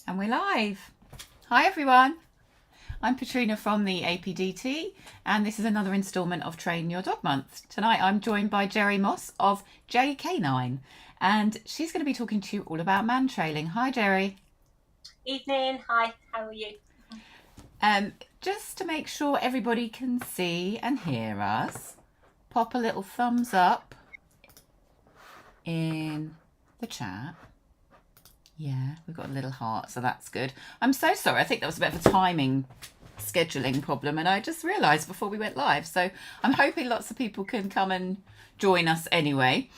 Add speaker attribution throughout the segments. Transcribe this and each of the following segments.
Speaker 1: And we're live. Hi everyone. I'm Patrina from the APDT, and this is another instalment of Train Your Dog Month. Tonight I'm joined by Gerry Moss of JK9, and she's going to be talking to you all about mantrailing. Hi Gerry.
Speaker 2: Evening. Hi, how are you?
Speaker 1: Just to make sure everybody can see and hear us, pop a little thumbs up in the chat. Yeah, we've got a little heart, so that's good. I'm so sorry. I think that was a bit of a timing scheduling problem, and I just realised before we went live. So I'm hoping lots of people can come and join us anyway.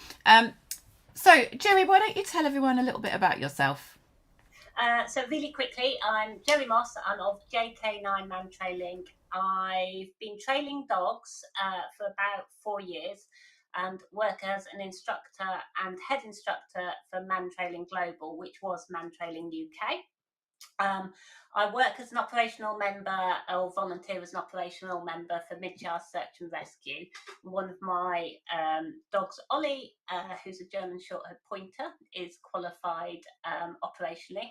Speaker 1: So, Gerry, why don't you tell everyone a little bit about yourself?
Speaker 2: So really quickly, I'm Gerry Moss. I'm of JK9 Mantrailing. I've been trailing dogs for about 4 years and work as an instructor and head instructor for Mantrailing Global, which was Mantrailing UK. I work as an operational member or volunteer as an operational member for Midshires Search and Rescue. One of my dogs, Ollie, who's a German Shorthaired Pointer, is qualified operationally.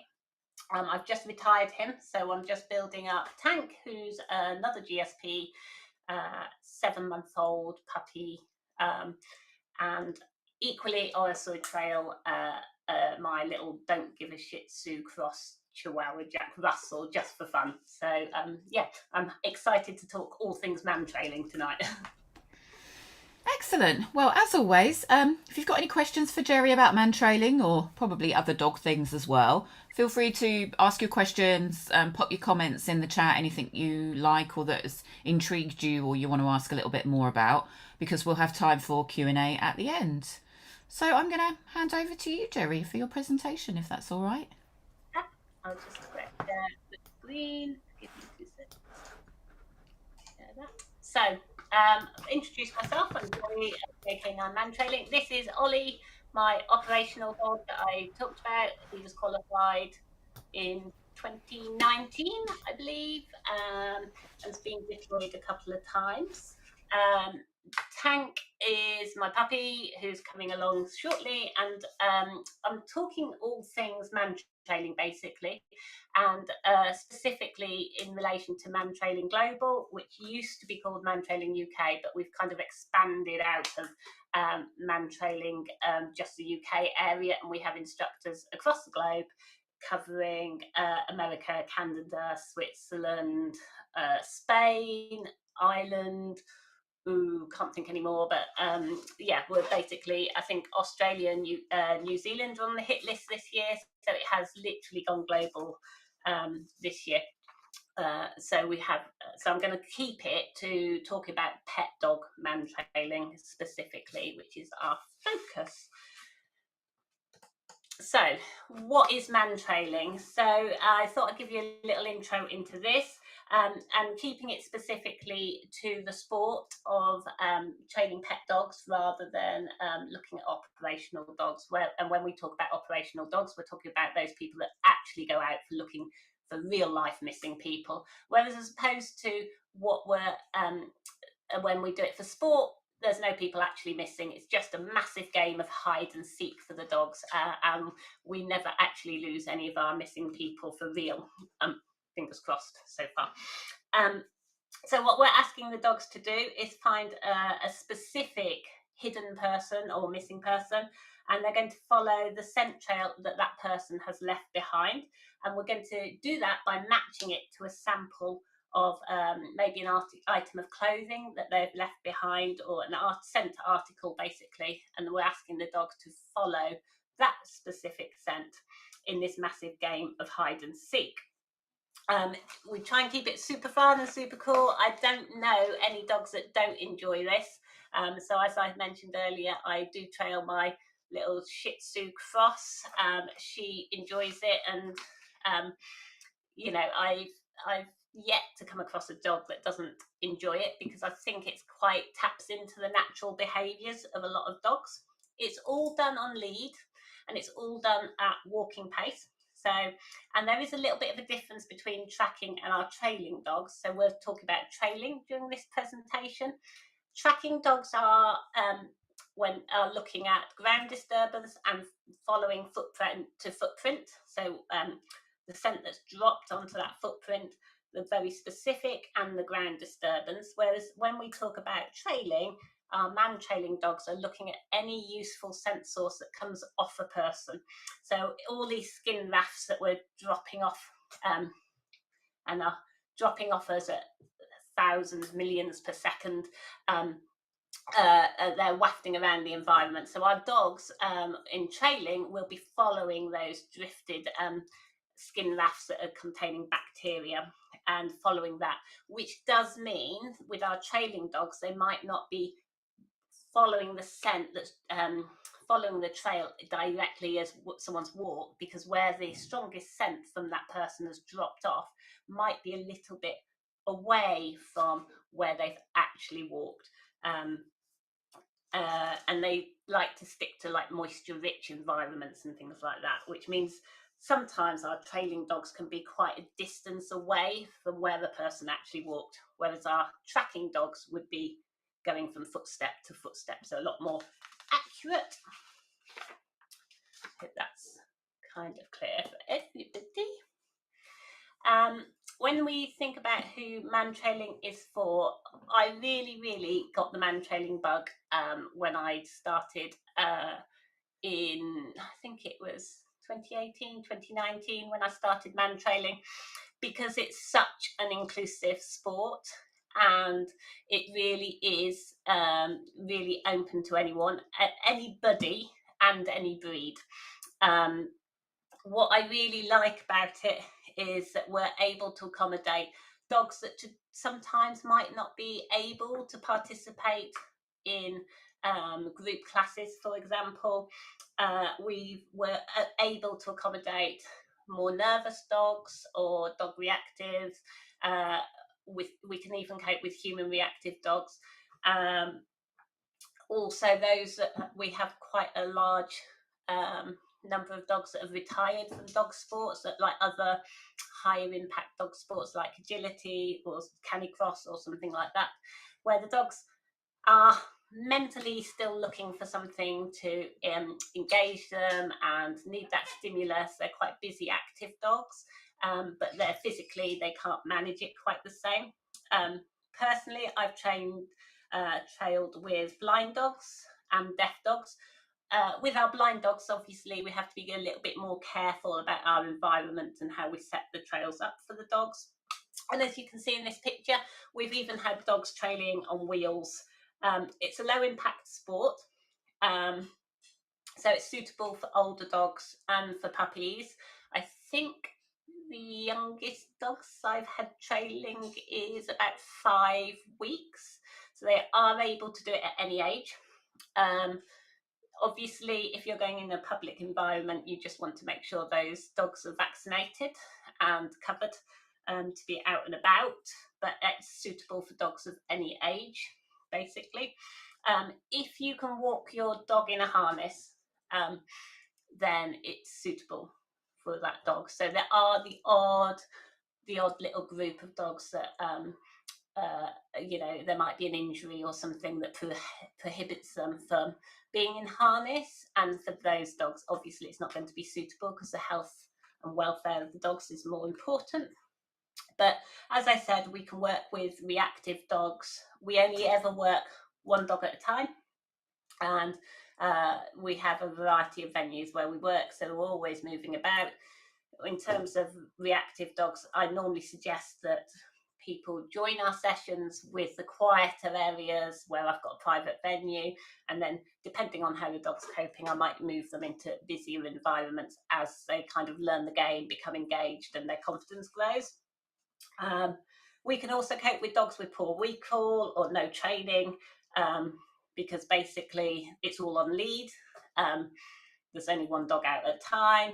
Speaker 2: I've just retired him, so I'm just building up Tank, who's another GSP, 7-month-old puppy, and equally also trail my little don't give a Shih Tzu cross Chihuahua Jack Russell just for fun. So yeah, I'm excited to talk all things man trailing tonight.
Speaker 1: Excellent. Well, as always, if you've got any questions for Gerry about mantrailing or probably other dog things as well, feel free to ask your questions, pop your comments in the chat, anything you like or that has intrigued you or you want to ask a little bit more about, because we'll have time for Q&A at the end. So I'm going to hand over to you, Gerry, for your presentation, if that's all right.
Speaker 2: I'll just correct the screen. Give me 2 seconds. Share that. So, introduce myself. I'm Gerry of JK9 Mantrailing. This is Ollie, my operational dog that I talked about. He was qualified in 2019, I believe, and has been deployed a couple of times. Um, Tank is my puppy who's coming along shortly, and I'm talking all things man trailing basically, and specifically in relation to Mantrailing Global, which used to be called Mantrailing UK, but we've kind of expanded out of Mantrailing just the UK area, and we have instructors across the globe covering America, Canada, Switzerland, Spain, Ireland. Ooh, can't think anymore, but yeah, we're basically, I think Australia and New Zealand are on the hit list this year, so it has literally gone global this year. So we have. So I'm going to keep it to talk about pet dog mantrailing specifically, which is our focus. So, what is mantrailing? So, I thought I'd give you a little intro into this, and keeping it specifically to the sport of training pet dogs rather than looking at operational dogs. And when we talk about operational dogs, we're talking about those people that actually go out for looking for real life missing people. Whereas, as opposed to what we're when we do it for sport, there's no people actually missing. It's just a massive game of hide and seek for the dogs, and we never actually lose any of our missing people for real. Fingers crossed so far. So what we're asking the dogs to do is find a specific hidden person or missing person, and they're going to follow the scent trail that that person has left behind, and we're going to do that by matching it to a sample of maybe an item of clothing that they've left behind, or an scent article basically, and we're asking the dog to follow that specific scent in this massive game of hide and seek. We try and keep it super fun and super cool. I don't know any dogs that don't enjoy this. So as I mentioned earlier, I do trail my little Shih Tzu cross. She enjoys it, and you know, I've yet to come across a dog that doesn't enjoy it, because I think it's quite taps into the natural behaviours of a lot of dogs. It's all done on lead, and it's all done at walking pace. So, and there is a little bit of a difference between tracking and our trailing dogs. So we're talking about trailing during this presentation. Tracking dogs are when looking at ground disturbance and following footprint to footprint. So the scent that's dropped onto that footprint, the very specific, and the ground disturbance. Whereas when we talk about trailing, our man-trailing dogs are looking at any useful scent source that comes off a person. So all these skin rafts that we're dropping off and are dropping off us at thousands, millions per second, they're wafting around the environment. So our dogs in trailing will be following those drifted skin rafts that are containing bacteria and following that, which does mean with our trailing dogs, they might not be following the scent that's following the trail directly as someone's walked, because where the strongest scent from that person has dropped off might be a little bit away from where they've actually walked. And they like to stick to like moisture rich environments and things like that, which means sometimes our trailing dogs can be quite a distance away from where the person actually walked, whereas our tracking dogs would be going from footstep to footstep, so a lot more accurate. I hope that's kind of clear for everybody. When we think about who man-trailing is for, I really got the man-trailing bug when I started in, I think it was 2018, 2019, when I started man-trailing, because it's such an inclusive sport and it really is really open to anyone, anybody and any breed. What I really like about it is that we're able to accommodate dogs that sometimes might not be able to participate in group classes, for example. We were able to accommodate more nervous dogs or dog reactive. We can even cope with human reactive dogs. Also, those that we have quite a large number of dogs that have retired from dog sports, that like other higher impact dog sports like agility or canicross or something like that, where the dogs are mentally still looking for something to engage them and need that stimulus. They're quite busy, active dogs, but they're physically, they can't manage it quite the same. Personally, I've trailed with blind dogs and deaf dogs. With our blind dogs, obviously, we have to be a little bit more careful about our environment and how we set the trails up for the dogs. And as you can see in this picture, we've even had dogs trailing on wheels. It's a low impact sport, so it's suitable for older dogs and for puppies. I think the youngest dogs I've had trailing is about 5 weeks, so they are able to do it at any age. Obviously, if you're going in a public environment, you just want to make sure those dogs are vaccinated and covered to be out and about, but it's suitable for dogs of any age, basically. If you can walk your dog in a harness, then it's suitable for that dog. So there are the odd little group of dogs that there might be an injury or something that prohibits them from being in harness, and for those dogs obviously it's not going to be suitable because the health and welfare of the dogs is more important. But as I said, we can work with reactive dogs. We only ever work one dog at a time, and we have a variety of venues where we work, so we're always moving about. In terms of reactive dogs, I normally suggest that people join our sessions with the quieter areas where I've got a private venue, and then depending on how the dog's coping, I might move them into busier environments as they kind of learn the game, become engaged, and their confidence grows. We can also cope with dogs with poor recall or no training, because basically it's all on lead. There's only one dog out at a time.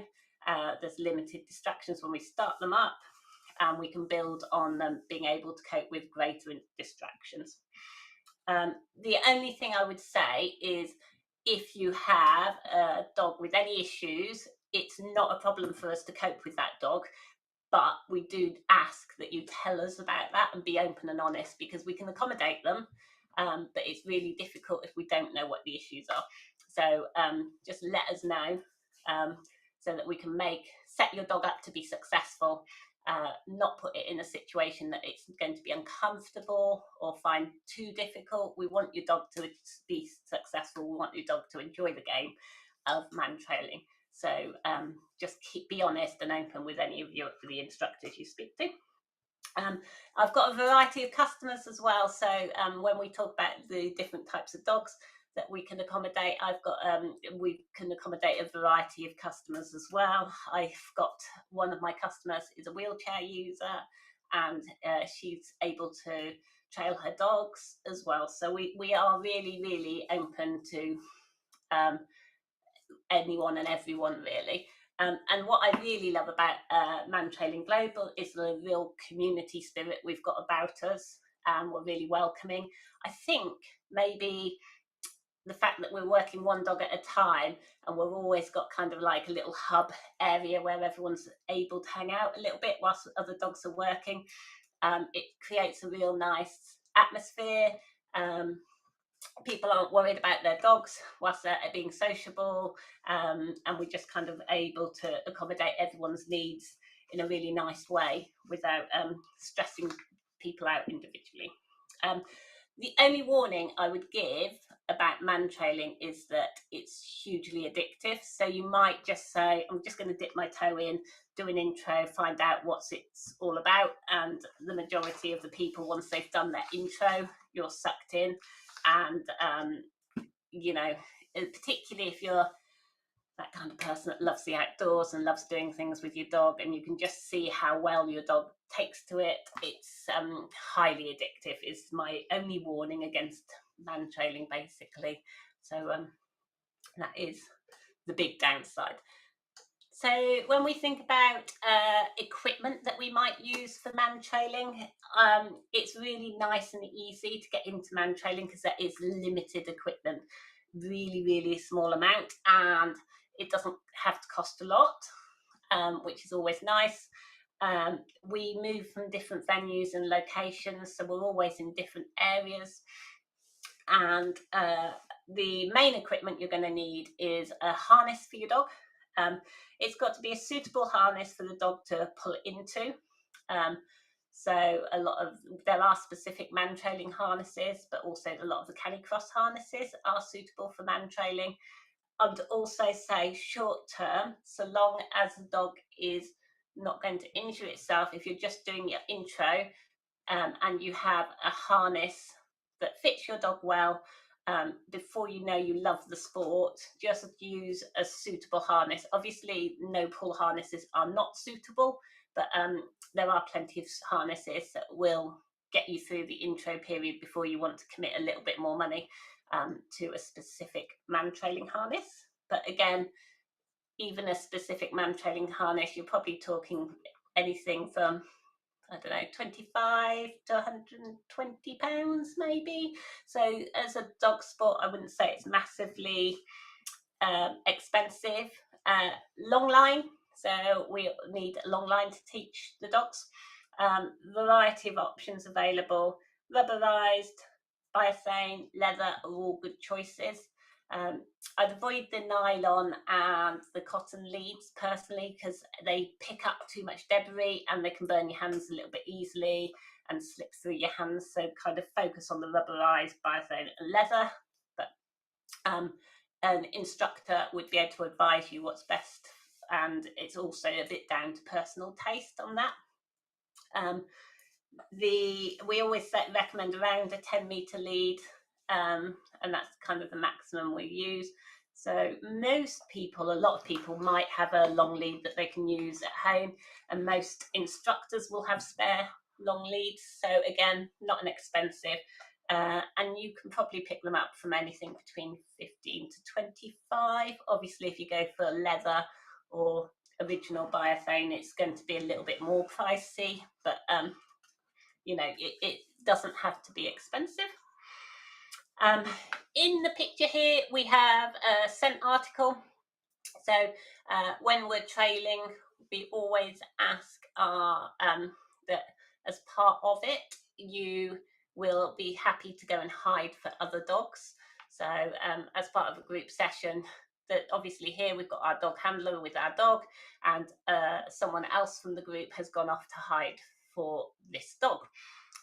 Speaker 2: There's limited distractions when we start them up, and we can build on them being able to cope with greater distractions. The only thing I would say is if you have a dog with any issues, it's not a problem for us to cope with that dog, but we do ask that you tell us about that and be open and honest, because we can accommodate them, but it's really difficult if we don't know what the issues are. So just let us know. so that we can set your dog up to be successful, not put it in a situation that it's going to be uncomfortable or find too difficult. We want your dog to be successful. We want your dog to enjoy the game of Mantrailing. So just be honest and open with any of the instructors you speak to. I've got a variety of customers as well. So when we talk about the different types of dogs that we can accommodate, we can accommodate a variety of customers as well. I've got one of my customers is a wheelchair user, and she's able to trail her dogs as well. So we are really, really open to anyone and everyone, really. And what I really love about Mantrailing Global is the real community spirit we've got about us, and we're really welcoming. I think maybe the fact that we're working one dog at a time, and we've always got kind of like a little hub area where everyone's able to hang out a little bit whilst other dogs are working. It creates a real nice atmosphere. People aren't worried about their dogs whilst they're being sociable, and we're just kind of able to accommodate everyone's needs in a really nice way without stressing people out individually. The only warning I would give about Mantrailing is that it's hugely addictive. So you might just say, I'm just going to dip my toe in, do an intro, find out what it's all about. And the majority of the people, once they've done their intro, you're sucked in. And, you know, particularly if you're that kind of person that loves the outdoors and loves doing things with your dog, and you can just see how well your dog takes to it, it's highly addictive, is my only warning against Mantrailing, basically. So that is the big downside. So when we think about equipment that we might use for Mantrailing, it's really nice and easy to get into Mantrailing because there is limited equipment, really, really small amount, and it doesn't have to cost a lot, which is always nice. We move from different venues and locations, so we're always in different areas. And the main equipment you're going to need is a harness for your dog. It's got to be a suitable harness for the dog to pull it into. So there are specific Mantrailing harnesses, but also a lot of the canicross harnesses are suitable for Mantrailing. I would also say short term, so long as the dog is not going to injure itself, if you're just doing your intro and you have a harness that fits your dog well, before you know you love the sport, just use a suitable harness. Obviously, no pull harnesses are not suitable, but there are plenty of harnesses that will get you through the intro period before you want to commit a little bit more money to a specific Mantrailing harness. But again, even a specific Mantrailing harness, you're probably talking anything from, I don't know, 25 to 120 pounds maybe. So as a dog sport, I wouldn't say it's massively expensive. Long line, so we need a long line to teach the dogs. Variety of options available. Rubberized, biothane, leather are all good choices. I'd avoid the nylon and the cotton leads personally, because they pick up too much debris and they can burn your hands a little bit easily and slip through your hands. So kind of focus on the rubberized, biothane and leather. But an instructor would be able to advise you what's best, and it's also a bit down to personal taste on that. We always recommend around a 10-meter lead, and that's kind of the maximum we use. So a lot of people might have a long lead that they can use at home, and most instructors will have spare long leads. So again, not inexpensive, and you can probably pick them up from anything between 15 to 25. Obviously, if you go for leather or original biothane, it's going to be a little bit more pricey, but it doesn't have to be expensive. In the picture here, we have a scent article. So when we're trailing, we always ask that as part of it, you will be happy to go and hide for other dogs. So as part of a group session, that obviously here we've got our dog handler with our dog, and someone else from the group has gone off to hide for this dog,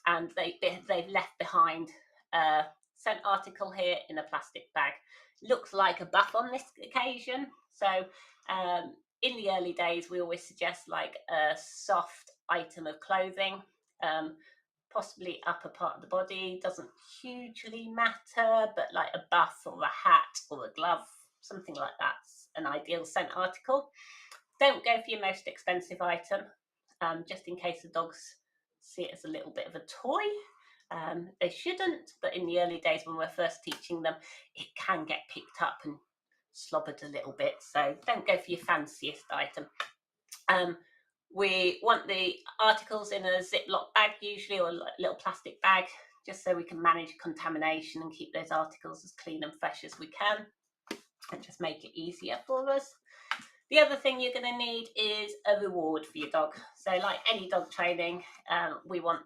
Speaker 2: and they've left behind a scent article here in a plastic bag. Looks like a buff on this occasion. So in the early days, we always suggest like a soft item of clothing, possibly upper part of the body, doesn't hugely matter, but like a buff or a hat or a glove, something like that's an ideal scent article. Don't go for your most expensive item, just in case the dogs see it as a little bit of a toy. They shouldn't, but in the early days when we're first teaching them, it can get picked up and slobbered a little bit, so don't go for your fanciest item. We want the articles in a Ziploc bag usually, or a little plastic bag, just so we can manage contamination and keep those articles as clean and fresh as we can, and just make it easier for us. The other thing you're going to need is a reward for your dog. So like any dog training, we want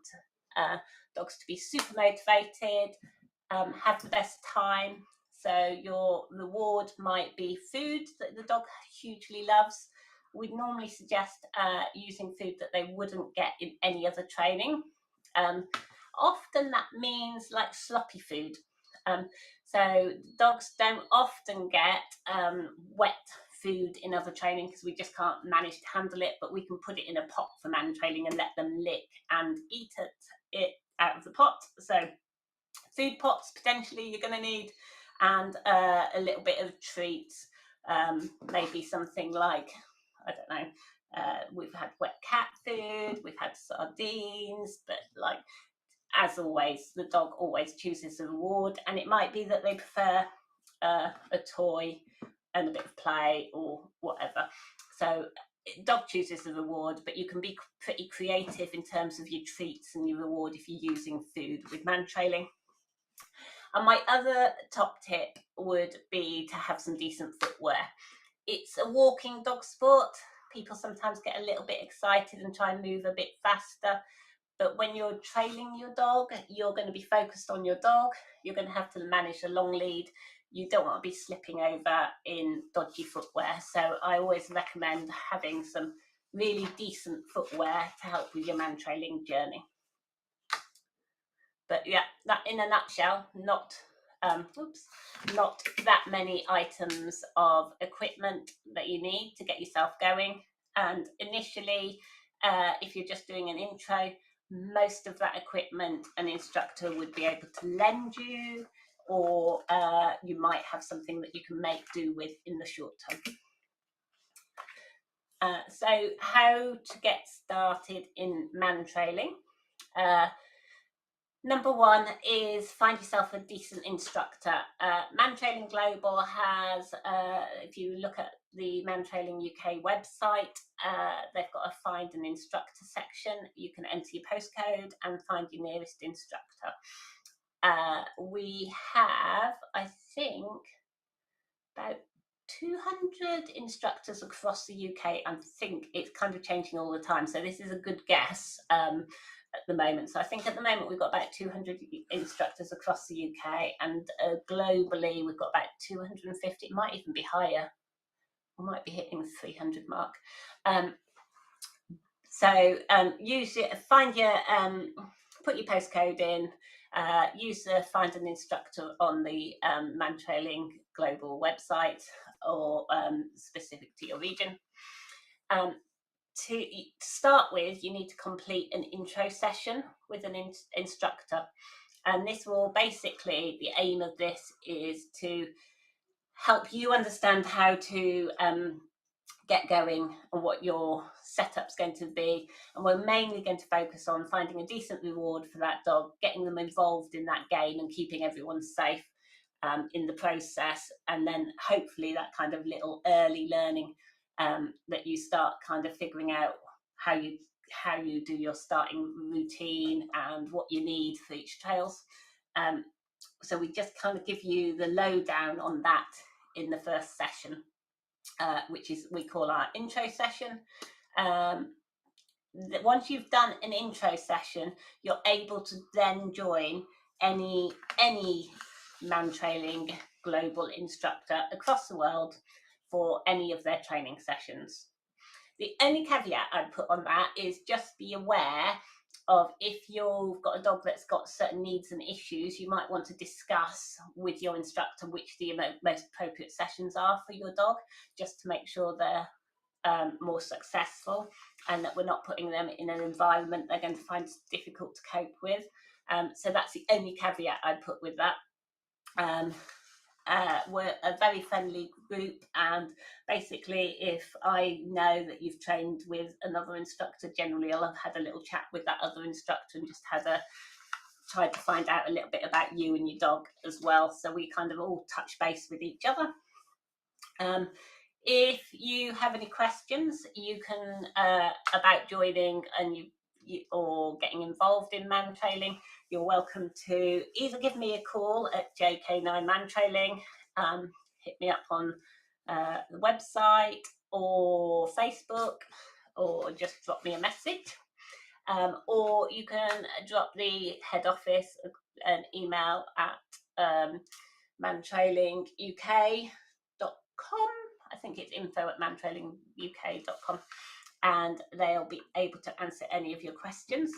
Speaker 2: dogs to be super motivated, have the best time. So your reward might be food that the dog hugely loves. We'd normally suggest using food that they wouldn't get in any other training. Often that means like sloppy food. So dogs don't often get wet food in other training because we just can't manage to handle it, but we can put it in a pot for mantrailing and let them lick and eat it out of the pot. So food pots potentially you're going to need, and a little bit of treats, maybe something like, I don't know, we've had wet cat food, we've had sardines, but like as always, the dog always chooses a reward, and it might be that they prefer a toy and a bit of play or whatever. So dog chooses the reward, but you can be pretty creative in terms of your treats and your reward if you're using food with mantrailing. And my other top tip would be to have some decent footwear. It's a walking dog sport. People sometimes get a little bit excited and try and move a bit faster. But when you're trailing your dog, you're going to be focused on your dog. You're going to have to manage a long lead. You don't want to be slipping over in dodgy footwear. So I always recommend having some really decent footwear to help with your mantrailing journey. But yeah, that in a nutshell, not that many items of equipment that you need to get yourself going. And initially, if you're just doing an intro, most of that equipment an instructor would be able to lend you, or you might have something that you can make do with in the short term. So how to get started in mantrailing? Number one is find yourself a decent instructor. Mantrailing Global has, if you look at the Mantrailing UK website, they've got a find an instructor section. You can enter your postcode and find your nearest instructor. We have, I think, about 200 instructors across the UK. I think it's kind of changing all the time, so this is a good guess at the moment. So I think at the moment we've got about 200 instructors across the UK, and globally we've got about 250. It might even be higher. We might be hitting the 300 mark. So use it, find your put your postcode in, use the find an instructor on the Mantrailing Global website, or specific to your region. To start with, you need to complete an intro session with an instructor, and this will basically, the aim of this is to help you understand how to get going and what your setup's going to be. And we're mainly going to focus on finding a decent reward for that dog, getting them involved in that game and keeping everyone safe in the process, and then hopefully that kind of little early learning that you start kind of figuring out how you do your starting routine and what you need for each trails. So we just kind of give you the lowdown on that in the first session, which is we call our intro session. Once you've done an intro session, you're able to then join any Mantrailing Global Instructor across the world for any of their training sessions. The only caveat I'd put on that is just be aware of, if you've got a dog that's got certain needs and issues, you might want to discuss with your instructor which the most appropriate sessions are for your dog, just to make sure they're more successful, and that we're not putting them in an environment they're going to find difficult to cope with. So that's the only caveat I'd put with that. We're a very friendly group, and basically if I know that you've trained with another instructor, generally I'll have had a little chat with that other instructor and just tried to find out a little bit about you and your dog as well, so we kind of all touch base with each other. If you have any questions, you can about joining and or getting involved in mantrailing, you're welcome to either give me a call at JK9 Mantrailing, hit me up on the website or Facebook, or just drop me a message, or you can drop the head office an email at mantrailinguk.com. I think it's info@mantrailinguk.com, and they'll be able to answer any of your questions.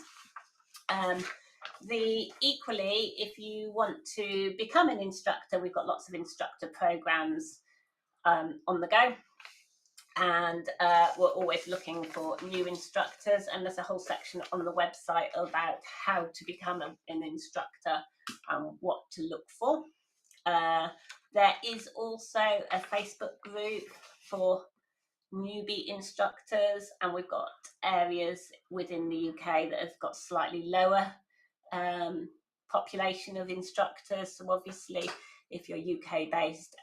Speaker 2: Equally, if you want to become an instructor, we've got lots of instructor programs on the go, and we're always looking for new instructors, and there's a whole section on the website about how to become an instructor and what to look for. There is also a Facebook group for newbie instructors, and we've got areas within the UK that have got slightly lower population of instructors. So obviously, if you're UK based,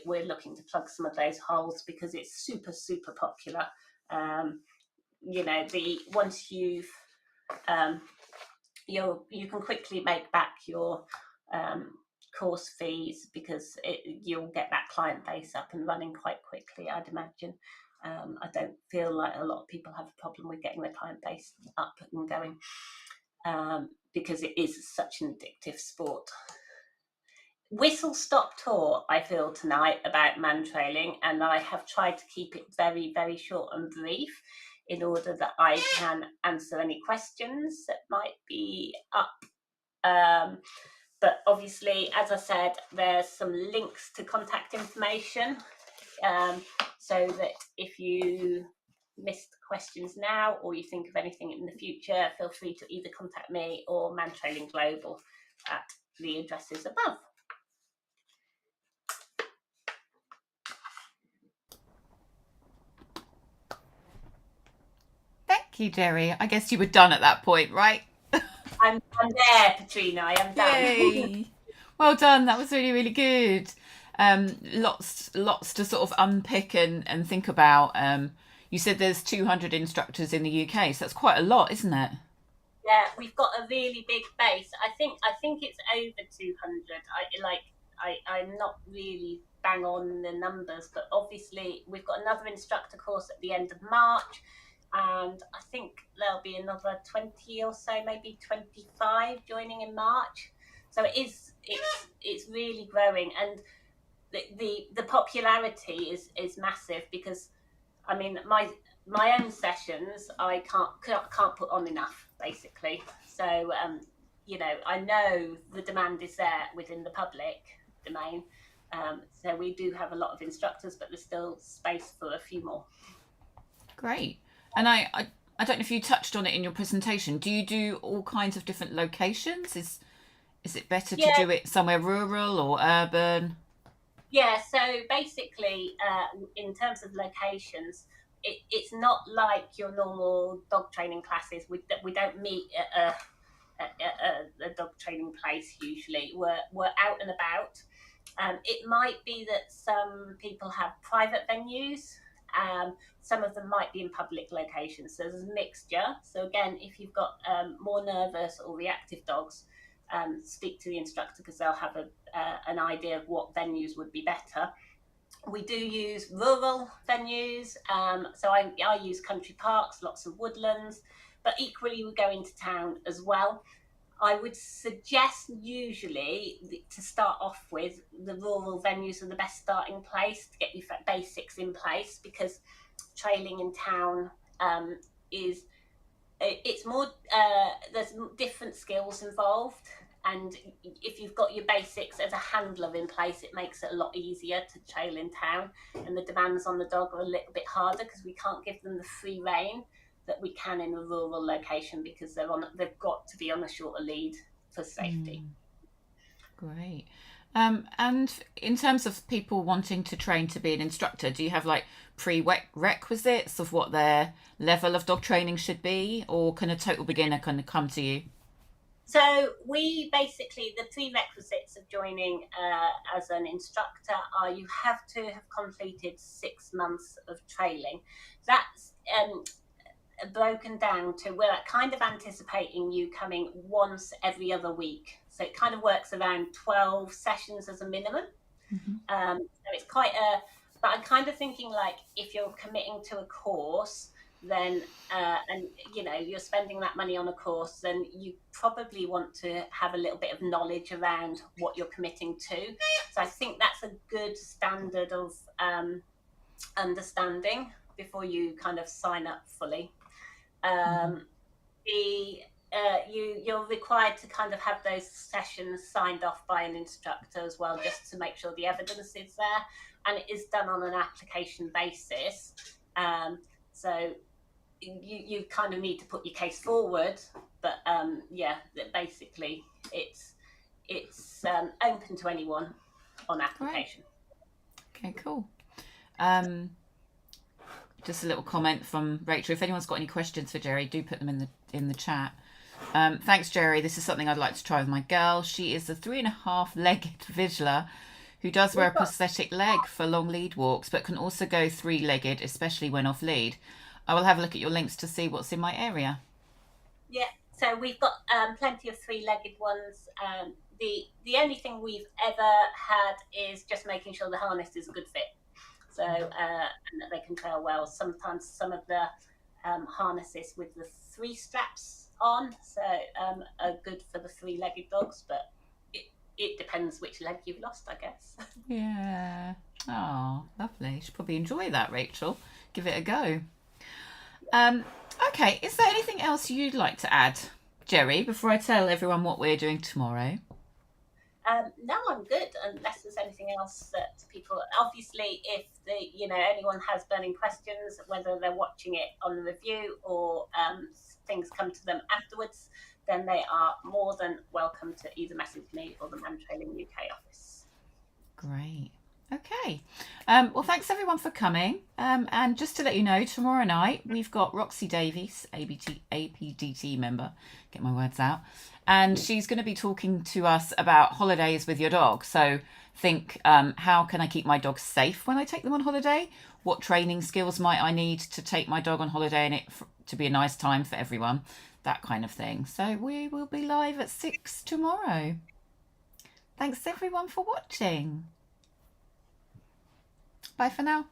Speaker 2: we're looking to plug some of those holes, because it's super popular. Once you've you can quickly make back your course fees, because you'll get that client base up and running quite quickly, I'd imagine. I don't feel like a lot of people have a problem with getting their client base up and going, because it is such an addictive sport. Whistle stop tour, I feel, tonight about mantrailing, and I have tried to keep it very short and brief in order that I can answer any questions that might be up. But obviously, as I said, there's some links to contact information, so that if you missed questions now, or you think of anything in the future, feel free to either contact me or Mantrailing Global at the addresses above.
Speaker 1: Thank you, Gerry. I guess you were done at that point, right?
Speaker 2: I'm there, Patrina. I am done.
Speaker 1: Yay! Well done. That was really good. Lots to sort of unpick and think about. You said there's 200 instructors in the UK, so that's quite a lot, isn't it?
Speaker 2: Yeah, we've got a really big base. I think it's over 200. I'm not really bang on the numbers, but obviously we've got another instructor course at the end of March, and I think there'll be another 20 or so, maybe 25 joining in March. So it's really growing, and the popularity is massive, because I mean my own sessions I can't put on enough, basically. So I know the demand is there within the public domain. So we do have a lot of instructors, but there's still space for a few more.
Speaker 1: Great. And I don't know if you touched on it in your presentation. Do you do all kinds of different locations? Is it better to do it somewhere rural or urban?
Speaker 2: Yeah, so basically, in terms of locations, it's not like your normal dog training classes. We don't meet at a dog training place usually. We're out and about. It might be that some people have private venues. Some of them might be in public locations. So there's a mixture. So again, if you've got more nervous or reactive dogs, speak to the instructor, because they'll have an idea of what venues would be better. We do use rural venues, so I use country parks, lots of woodlands, but equally we go into town as well. I would suggest usually to start off with, the rural venues are the best starting place to get your basics in place, because trailing in town is it's more there's different skills involved, and if you've got your basics as a handler in place, it makes it a lot easier to trail in town, and the demands on the dog are a little bit harder because we can't give them the free rein that we can in a rural location, because they've got to be on a shorter lead for safety.
Speaker 1: Great. And in terms of people wanting to train to be an instructor, do you have like prerequisites of what their level of dog training should be, or can a total beginner kind of come to you?
Speaker 2: So we basically, the prerequisites of joining as an instructor are you have to have completed 6 months of trailing. That's broken down to, we're kind of anticipating you coming once every other week. So it kind of works around 12 sessions as a minimum. So it's quite a, but I'm kind of thinking, like, if you're committing to a course, then and you're spending that money on a course, then you probably want to have a little bit of knowledge around what you're committing to. So I think that's a good standard of understanding before you kind of sign up fully. The you're required to kind of have those sessions signed off by an instructor as well, just to make sure the evidence is there, and it is done on an application basis. So you kind of need to put your case forward, but basically it's open to anyone on application.
Speaker 1: Okay, cool. Just a little comment from Rachel. If anyone's got any questions for Gerry, do put them in the chat. Thanks, Gerry. This is something I'd like to try with my girl. She is a 3.5-legged Vizsla who does wear a prosthetic leg for long lead walks, but can also go 3-legged, especially when off lead. I will have a look at your links to see what's in my area.
Speaker 2: Yeah, so we've got plenty of 3-legged ones. The only thing we've ever had is just making sure the harness is a good fit. So and that they can trail well. Sometimes some of the harnesses with the 3 straps on, so are good for the 3-legged dogs, but it depends which leg you've lost, I guess.
Speaker 1: Yeah. Oh, lovely. She'll probably enjoy that, Rachel. Give it a go. Okay, is there anything else you'd like to add, Gerry, before I tell everyone what we're doing tomorrow?
Speaker 2: No, I'm good, unless there's anything else that people. Obviously, if anyone has burning questions, whether they're watching it on the review or things come to them afterwards, then they are more than welcome to either message me or the Mantrailing UK office.
Speaker 1: Great. Okay. Well, thanks everyone for coming. And just to let you know, tomorrow night we've got Roxy Davies, APDT member, get my words out, and she's going to be talking to us about holidays with your dog. So think, how can I keep my dog safe when I take them on holiday? What training skills might I need to take my dog on holiday and it to be a nice time for everyone? That kind of thing. So we will be live at 6 tomorrow. Thanks everyone for watching. Bye for now.